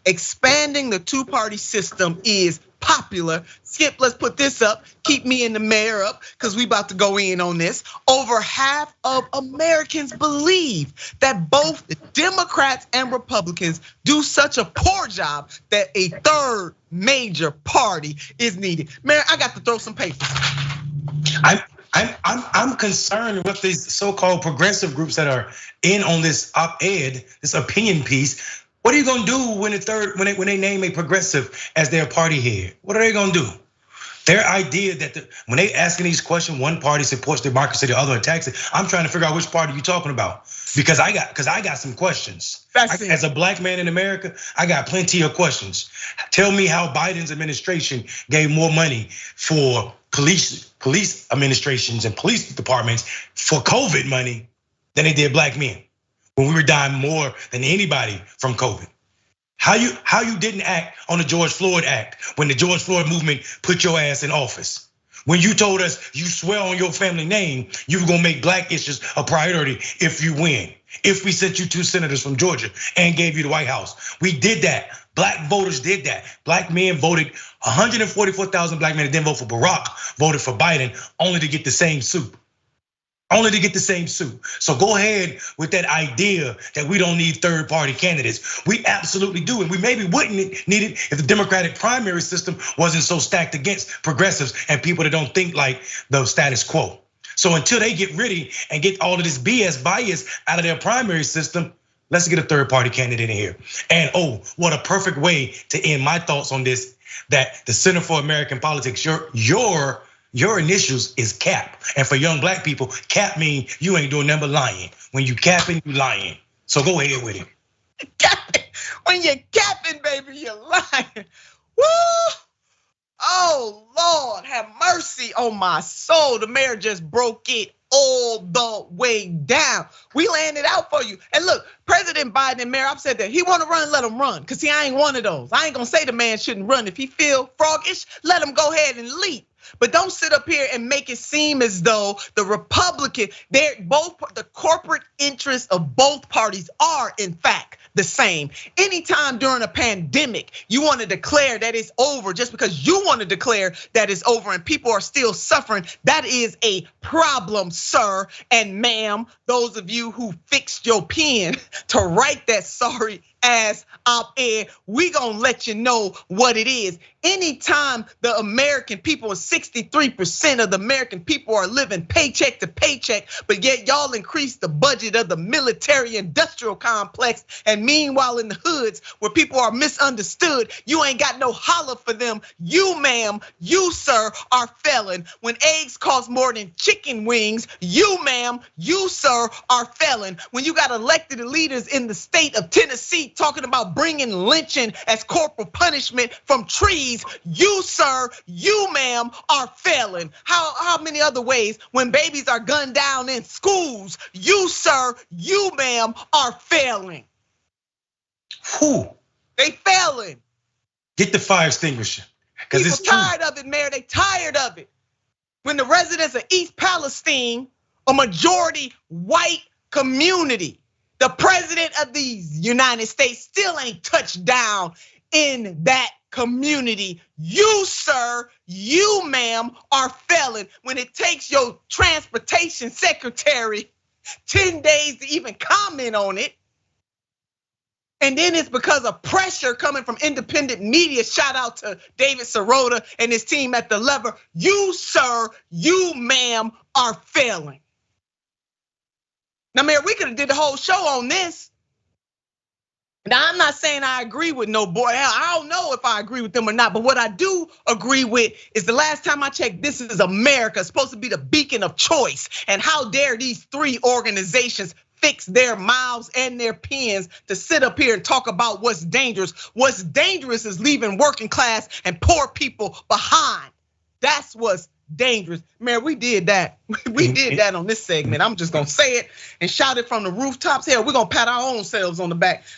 expanding the two-party system is popular. Skip, let's put this up. Keep me and the mayor up, because we about to go in on this. Over half of Americans believe that both the Democrats and Republicans do such a poor job that a third major party is needed. Mayor, I got to throw some papers. I'm concerned with these so-called progressive groups that are in on this op-ed, this opinion piece. What are you gonna do when they name a progressive as their party head? What are they gonna do? Their idea that when they asking these questions, one party supports democracy, the other attacks it. I'm trying to figure out which party you're talking about, because I got some questions. As a black man in America, I got plenty of questions. Tell me how Biden's administration gave more money for police administrations and police departments for COVID money than they did black men, when we were dying more than anybody from COVID. How you didn't act on the George Floyd Act when the George Floyd movement put your ass in office? When you told us you swear on your family name, you were gonna make black issues a priority if you win. If we sent you 2 senators from Georgia and gave you the White House, we did that. Black voters did that. Black men voted, 144,000 black men that didn't vote for Barack voted for Biden only to get the same soup. Only to get the same suit. So go ahead with that idea that we don't need third party candidates. We absolutely do, and we maybe wouldn't need it if the Democratic primary system wasn't so stacked against progressives and people that don't think like the status quo. So until they get ready and get all of this BS bias out of their primary system, let's get a third party candidate in here. And what a perfect way to end my thoughts on this, that the Center for American Politics, your initials is CAP. And for young black people, CAP means you ain't doing nothing but lying. When you capping, you lying. So go ahead with it. When you're capping, baby, you're lying. Woo! Oh, Lord, have mercy on my soul. The mayor just broke it all the way down. We laying it out for you. And look, President Biden and Mayor, I've said that he want to run, let him run. Because see, I ain't one of those. I ain't gonna say the man shouldn't run. If he feel froggish, let him go ahead and leap. But don't sit up here and make it seem as though the Republican, the corporate interests of both parties are in fact the same. Anytime during a pandemic, you want to declare that it's over just because you want to declare that it's over and people are still suffering, that is a problem, sir and ma'am. Those of you who fixed your pen to write that sorry ass op-ed, we gonna let you know what it is. Anytime the American people, 63% of the American people are living paycheck to paycheck, but yet y'all increase the budget of the military industrial complex, and meanwhile in the hoods where people are misunderstood, you ain't got no holler for them. You ma'am, you sir are felon. When eggs cost more than chicken wings, you ma'am, you sir are felon. When you got elected leaders in the state of Tennessee talking about bringing lynching as corporal punishment from trees, you sir, you ma'am are failing. How many other ways when babies are gunned down in schools, you sir, you ma'am are failing. Who? They failing. Get the fire extinguisher. People it's tired of it, Mayor. They tired of it. When the residents of East Palestine, a majority white community, the president of the United States still ain't touched down in that community. You, sir, you, ma'am, are failing when it takes your transportation secretary 10 days to even comment on it. And then it's because of pressure coming from independent media. Shout out to David Sirota and his team at The Lever. You, sir, you, ma'am, are failing. Now, Mayor, we could have did the whole show on this. Now, I'm not saying I agree with no boy. I don't know if I agree with them or not, but what I do agree with is the last time I checked, this is America. It's supposed to be the beacon of choice. And how dare these 3 organizations fix their mouths and their pens to sit up here and talk about what's dangerous. What's dangerous is leaving working class and poor people behind. That's what's dangerous. Man, we did that. We did that on this segment. I'm just gonna say it and shout it from the rooftops. Hell, we're gonna pat our own selves on the back.